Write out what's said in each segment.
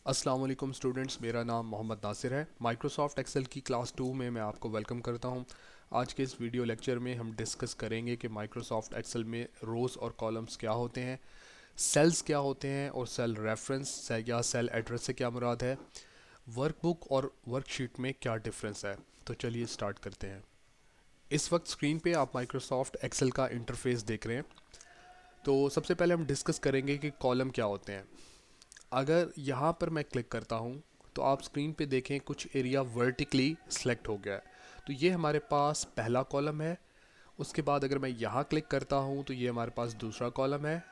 अस्सलाम वालेकुम स्टूडेंट्स, मेरा नाम मोहम्मद नासिर है। माइक्रोसॉफ्ट एक्सेल की क्लास 2 में मैं आपको वेलकम करता हूं। आज के इस वीडियो लेक्चर में हम डिस्कस करेंगे कि माइक्रोसॉफ्ट एक्सेल में रोज़ और कॉलम्स क्या होते हैं, सेल्स क्या होते हैं और सेल रेफरेंस या सेल एड्रेस से क्या मुराद है, वर्कबुक और वर्कशीट में क्या डिफरेंस है। तो चलिए स्टार्ट करते हैं। इस वक्त स्क्रीन पे आप माइक्रोसॉफ्ट एक्सेल का इंटरफेस देख रहे हैं। तो सबसे पहले हम डिस्कस करेंगे कि कॉलम क्या होते हैं। अगर यहाँ पर मैं क्लिक करता हूँ तो आप स्क्रीन पे देखें कुछ एरिया वर्टिकली सिलेक्ट हो गया है। तो ये हमारे पास पहला कॉलम है। उसके बाद अगर मैं यहाँ क्लिक करता हूँ तो ये हमारे पास दूसरा कॉलम है।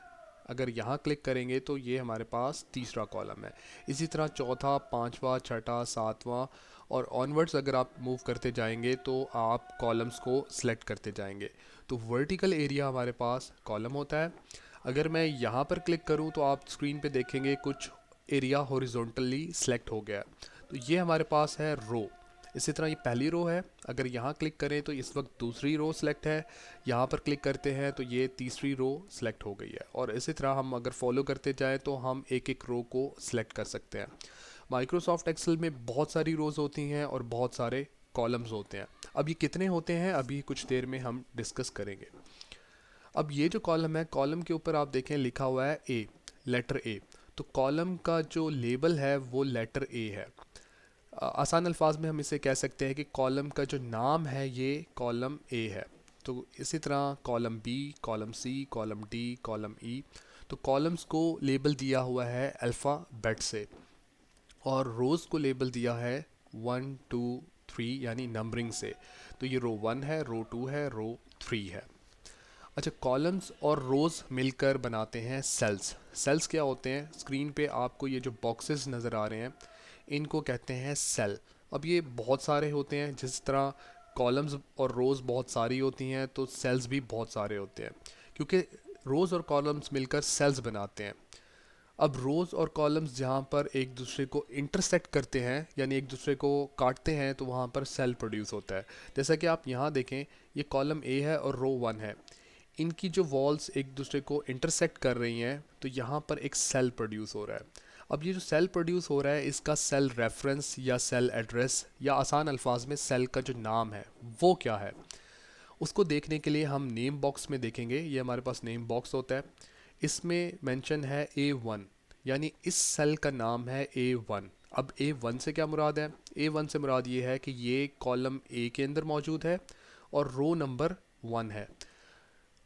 अगर यहाँ क्लिक करेंगे तो ये हमारे पास तीसरा कॉलम है। इसी तरह चौथा, पांचवा, छठा, सातवां और ऑनवर्ड्स अगर आप मूव करते जाएंगे तो आप कॉलम्स को सिलेक्ट करते जाएंगे। तो वर्टिकल एरिया हमारे पास कॉलम होता है। अगर मैं यहाँ पर क्लिक करूँ तो आप स्क्रीन पे देखेंगे कुछ एरिया हॉरिजॉन्टली सिलेक्ट हो गया। तो ये हमारे पास है रो। इसी तरह ये पहली रो है। अगर यहाँ क्लिक करें तो इस वक्त दूसरी रो सिलेक्ट है। यहाँ पर क्लिक करते हैं तो ये तीसरी रो सिलेक्ट हो गई है। और इसी तरह हम अगर फॉलो करते जाएं तो हम एक एक रो को सिलेक्ट कर सकते हैं। माइक्रोसॉफ्ट एक्सेल में बहुत सारी रोज़ होती हैं और बहुत सारे कॉलम्स होते हैं। अब ये कितने होते हैं अभी कुछ देर में हम डिस्कस करेंगे। अब ये जो कॉलम है, कॉलम के ऊपर आप देखें लिखा हुआ है ए, लेटर ए। तो कॉलम का जो लेबल है वो लेटर ए है। आसान अल्फाज में हम इसे कह सकते हैं कि कॉलम का जो नाम है ये कॉलम ए है। तो इसी तरह column B, column C, column D, column E. तो कॉलम्स को लेबल दिया हुआ है अल्फ़ाबेट से और रोज़ को लेबल दिया है 1 2 3 यानी नंबरिंग से। तो ये रो 1 है, रो 2 है, रो 3 है। अच्छा, कॉलम्स और रोज़ मिलकर बनाते हैं सेल्स। सेल्स क्या होते हैं? स्क्रीन पे आपको ये जो बॉक्सेस नज़र आ रहे हैं इनको कहते हैं सेल। अब ये बहुत सारे होते हैं। जिस तरह कॉलम्स और रोज़ बहुत सारी होती हैं तो सेल्स भी बहुत सारे होते हैं, क्योंकि रोज़ और कॉलम्स मिलकर सेल्स बनाते हैं। अब रोज़ और कॉलम्स जहाँ पर एक दूसरे को इंटरसेक्ट करते हैं यानी एक दूसरे को काटते हैं तो वहाँ पर सेल प्रोड्यूस होता है। जैसा कि आप यहाँ देखें, ये कॉलम ए है और रो 1 है। इनकी जो वॉल्स एक दूसरे को इंटरसेक्ट कर रही हैं तो यहाँ पर एक सेल प्रोड्यूस हो रहा है। अब ये जो सेल प्रोड्यूस हो रहा है इसका सेल रेफरेंस या सेल एड्रेस या आसान अल्फाज में सेल का जो नाम है वो क्या है, उसको देखने के लिए हम नेम बॉक्स में देखेंगे। ये हमारे पास नेम बॉक्स होता है। इसमें मेंशन है A1, यानी इस सेल का नाम है A1। अब A1 से क्या मुराद है? A1 से मुराद ये है कि ये कॉलम ए के अंदर मौजूद है और रो नंबर 1 है।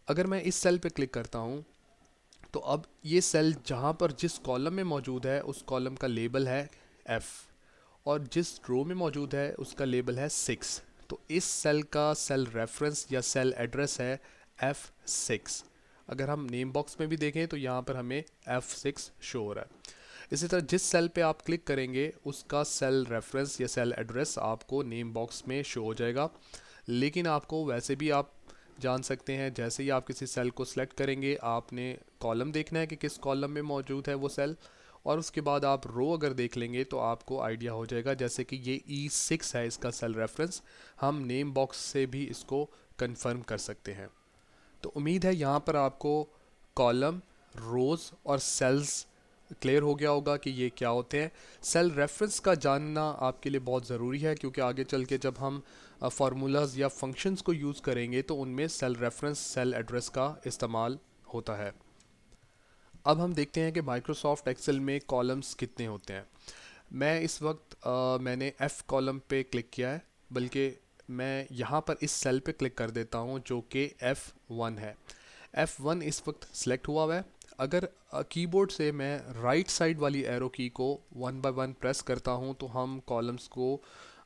अगर मैं इस सेल पे क्लिक करता हूँ तो अब ये सेल जहाँ पर जिस कॉलम में मौजूद है उस कॉलम का लेबल है F और जिस रो में मौजूद है उसका लेबल है 6। तो इस सेल का सेल रेफरेंस या सेल एड्रेस है F6। अगर हम नेम बॉक्स में भी देखें तो यहाँ पर हमें F6 शो हो रहा है। इसी तरह जिस सेल पे आप क्लिक करेंगे उसका सेल रेफरेंस या सेल एड्रेस आपको नेम बॉक्स में शो हो जाएगा। लेकिन आपको वैसे भी आप जान सकते हैं, जैसे ही आप किसी सेल को सिलेक्ट करेंगे आपने कॉलम देखना है कि किस कॉलम में मौजूद है वो सेल, और उसके बाद आप रो अगर देख लेंगे तो आपको आइडिया हो जाएगा। जैसे कि ये E6 है इसका सेल रेफरेंस, हम नेम बॉक्स से भी इसको कंफर्म कर सकते हैं। तो उम्मीद है यहाँ पर आपको कॉलम, रोज़ और सेल्स क्लियर हो गया होगा कि ये क्या होते हैं। सेल रेफरेंस का जानना आपके लिए बहुत ज़रूरी है, क्योंकि आगे चल के जब हम फार्मूलाज या फंक्शंस को यूज़ करेंगे तो उनमें सेल रेफरेंस, सेल एड्रेस का इस्तेमाल होता है। अब हम देखते हैं कि माइक्रोसॉफ्ट एक्सेल में कॉलम्स कितने होते हैं। मैं इस वक्त मैंने F कॉलम पे क्लिक किया है, बल्कि मैं यहाँ पर इस सेल पे क्लिक कर देता हूँ जो कि F1 है। F1 इस वक्त सिलेक्ट हुआ है। अगर कीबोर्ड से मैं राइट साइड वाली एरो की को 1 बाय 1 प्रेस करता हूँ तो हम कॉलम्स को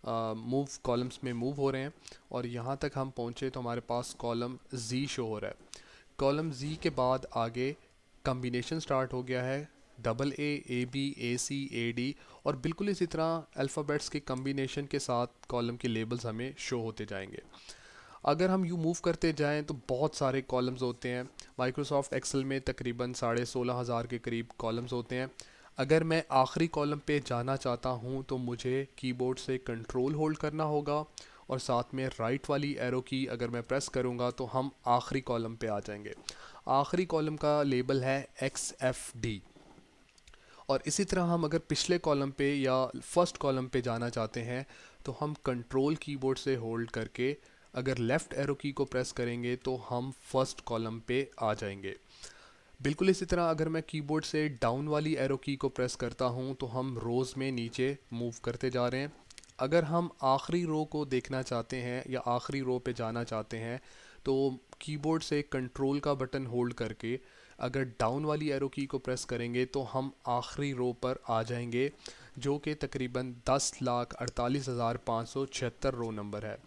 कॉलम्स में मूव हो रहे हैं और यहाँ तक हम पहुँचे तो हमारे पास कॉलम Z शो हो रहा है। कॉलम Z के बाद आगे कम्बिनेशन स्टार्ट हो गया है, double A B, A C, A D, और बिल्कुल इसी तरह अल्फ़ाबेट्स के कम्बिनेशन के साथ कॉलम के लेबल्स हमें शो होते जाएंगे। अगर हम यूँ मूव करते जाएं तो बहुत सारे कॉलम्स होते हैं। माइक्रोसॉफ्ट एक्सेल में तकरीबन 16,500 के करीब कॉलम्स होते हैं। अगर मैं आखिरी कॉलम पे जाना चाहता हूँ तो मुझे कीबोर्ड से कंट्रोल होल्ड करना होगा और साथ में राइट वाली एरो की अगर मैं प्रेस करूँगा तो हम आखिरी कॉलम पे आ जाएंगे। आखिरी कॉलम का लेबल है XFD। और इसी तरह हम अगर पिछले कॉलम पे या फर्स्ट कॉलम पे जाना चाहते हैं तो हम कंट्रोल कीबोर्ड से होल्ड करके अगर लेफ़्ट एरो की को प्रेस करेंगे तो हम फर्स्ट कॉलम पे आ जाएंगे। बिल्कुल इसी तरह अगर मैं कीबोर्ड से डाउन वाली एरो की को प्रेस करता हूं तो हम रोज़ में नीचे मूव करते जा रहे हैं। अगर हम आखिरी रो को देखना चाहते हैं या आखिरी रो पे जाना चाहते हैं तो कीबोर्ड से कंट्रोल का बटन होल्ड करके अगर डाउन वाली एरो की को प्रेस करेंगे तो हम आखिरी रो पर आ जाएंगे, जो कि तकरीबन 10,48,576 रो नंबर है।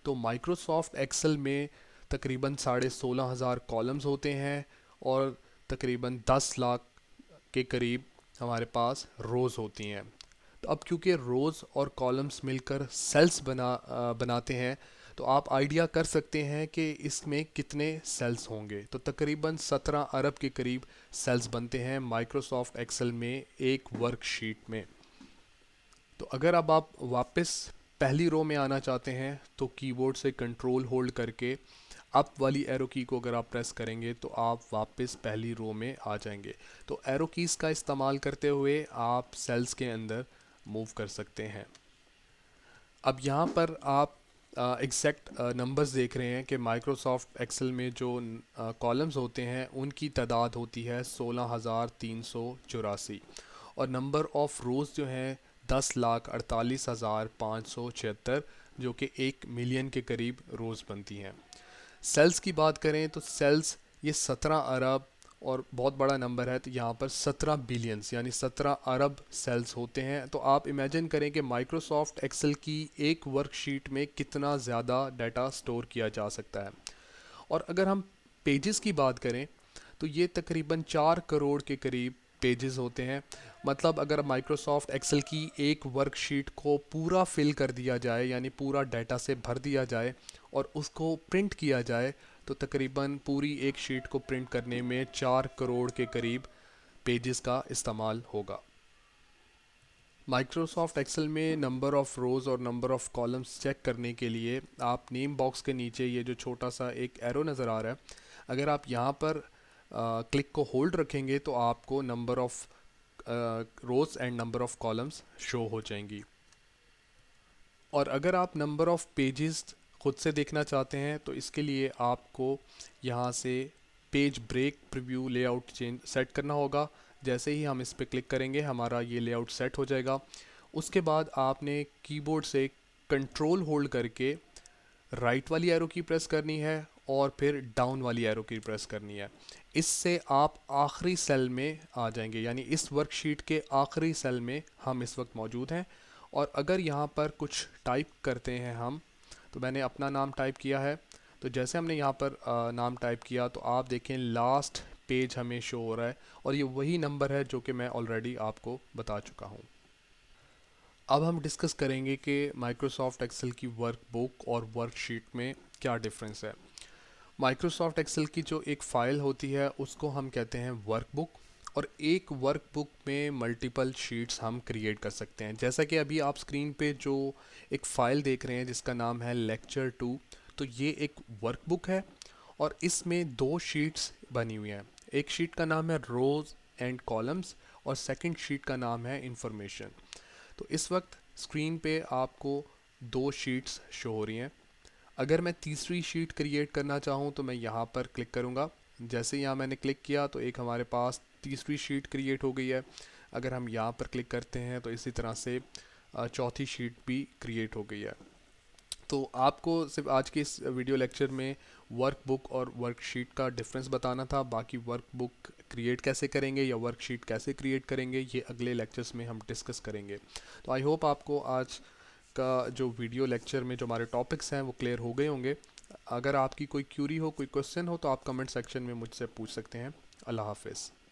तो माइक्रोसॉफ्ट एक्सेल में तकरीबन 16,500 कॉलम्स होते हैं और तकरीबन 10 लाख के करीब हमारे पास रोज़ होती हैं। तो अब क्योंकि रोज़ और कॉलम्स मिलकर सेल्स बनाते हैं तो आप आइडिया कर सकते हैं कि इसमें कितने सेल्स होंगे। तो तकरीबन 17 अरब के करीब सेल्स बनते हैं माइक्रोसॉफ्ट एक्सेल में एक वर्कशीट में। तो अगर अब आप वापस पहली रो में आना चाहते हैं तो कीबोर्ड से कंट्रोल होल्ड करके अप वाली एरो की को अगर आप प्रेस करेंगे तो आप वापस पहली रो में आ जाएंगे। तो एरो कीज़ का इस्तेमाल करते हुए आप सेल्स के अंदर मूव कर सकते हैं। अब यहाँ पर आप एग्जैक्ट नंबर्स देख रहे हैं कि माइक्रोसॉफ्ट एक्सेल में जो कॉलम्स होते हैं उनकी तादाद होती है 16,384 और नंबर ऑफ़ रोज़ जो हैं 10,48,576, जो कि 1 मिलियन के करीब रोज़ बनती हैं। सेल्स की बात करें तो सेल्स ये 17 अरब और बहुत बड़ा नंबर है, तो यहाँ पर 17 बिलियंस यानी 17 अरब सेल्स होते हैं। तो आप इमेजिन करें कि माइक्रोसॉफ्ट एक्सेल की एक वर्कशीट में कितना ज़्यादा डाटा स्टोर किया जा सकता है। और अगर हम पेजेस की बात करें तो ये तकरीबन 4 करोड़ के करीब पेजेस होते हैं। मतलब अगर माइक्रोसॉफ्ट एक्सेल की एक वर्कशीट को पूरा फिल कर दिया जाए यानी पूरा डाटा से भर दिया जाए और उसको प्रिंट किया जाए तो तकरीबन पूरी एक शीट को प्रिंट करने में 4 करोड़ के करीब पेजेस का इस्तेमाल होगा। माइक्रोसॉफ्ट एक्सेल में नंबर ऑफ़ रोज़ और नंबर ऑफ़ कॉलम्स चेक करने के लिए आप नेम बॉक्स के नीचे ये जो छोटा सा एक एरो नज़र आ रहा है, अगर आप यहाँ पर क्लिक को होल्ड रखेंगे तो आपको number of rows and number of columns show हो जाएंगी। और अगर आप नंबर ऑफ़ पेजेस खुद से देखना चाहते हैं तो इसके लिए आपको यहाँ से page break preview layout change set करना होगा। जैसे ही हम इस पर क्लिक करेंगे हमारा ये लेआउट सेट हो जाएगा। उसके बाद आपने कीबोर्ड से कंट्रोल होल्ड करके राइट वाली एरो की प्रेस करनी है और फिर डाउन वाली एरो की प्रेस करनी है। इससे आप आखिरी सेल में आ जाएंगे, यानी इस वर्कशीट के आखिरी सेल में हम इस वक्त मौजूद हैं। और अगर यहाँ पर कुछ टाइप करते हैं हम, तो मैंने अपना नाम टाइप किया है, तो जैसे हमने यहाँ पर नाम टाइप किया तो आप देखें लास्ट पेज हमें शो हो रहा है और ये वही नंबर है जो कि मैं ऑलरेडी आपको बता चुका हूँ। अब हम डिस्कस करेंगे कि माइक्रोसॉफ्ट एक्सेल की वर्कबुक और वर्कशीट में क्या डिफरेंस है। माइक्रोसॉफ्ट एक्सेल की जो एक फ़ाइल होती है उसको हम कहते हैं वर्कबुक, और एक वर्कबुक में मल्टीपल शीट्स हम क्रिएट कर सकते हैं। जैसा कि अभी आप स्क्रीन पे जो एक फ़ाइल देख रहे हैं जिसका नाम है लेक्चर 2, तो ये एक वर्कबुक है और इसमें 2 शीट्स बनी हुई हैं। एक शीट का नाम है रोज़ एंड कॉलम्स और सेकंड शीट का नाम है इंफॉर्मेशन। तो इस वक्त स्क्रीन पे आपको 2 शीट्स शो हो रही हैं। अगर मैं तीसरी शीट क्रिएट करना चाहूँ तो मैं यहाँ पर क्लिक करूँगा। जैसे यहाँ मैंने क्लिक किया तो एक हमारे पास तीसरी शीट क्रिएट हो गई है। अगर हम यहाँ पर क्लिक करते हैं तो इसी तरह से चौथी शीट भी क्रिएट हो गई है। तो आपको सिर्फ आज के इस वीडियो लेक्चर में वर्कबुक और वर्कशीट का डिफरेंस बताना था। बाकी वर्कबुक क्रिएट कैसे करेंगे या वर्कशीट कैसे क्रिएट करेंगे ये अगले लेक्चर्स में हम डिस्कस करेंगे। तो आई होप आपको आज का जो वीडियो लेक्चर में जो हमारे टॉपिक्स हैं वो क्लियर हो गए होंगे। अगर आपकी कोई क्यूरी हो, कोई क्वेश्चन हो तो आप कमेंट सेक्शन में मुझसे पूछ सकते हैं। अल्लाह हाफिज़।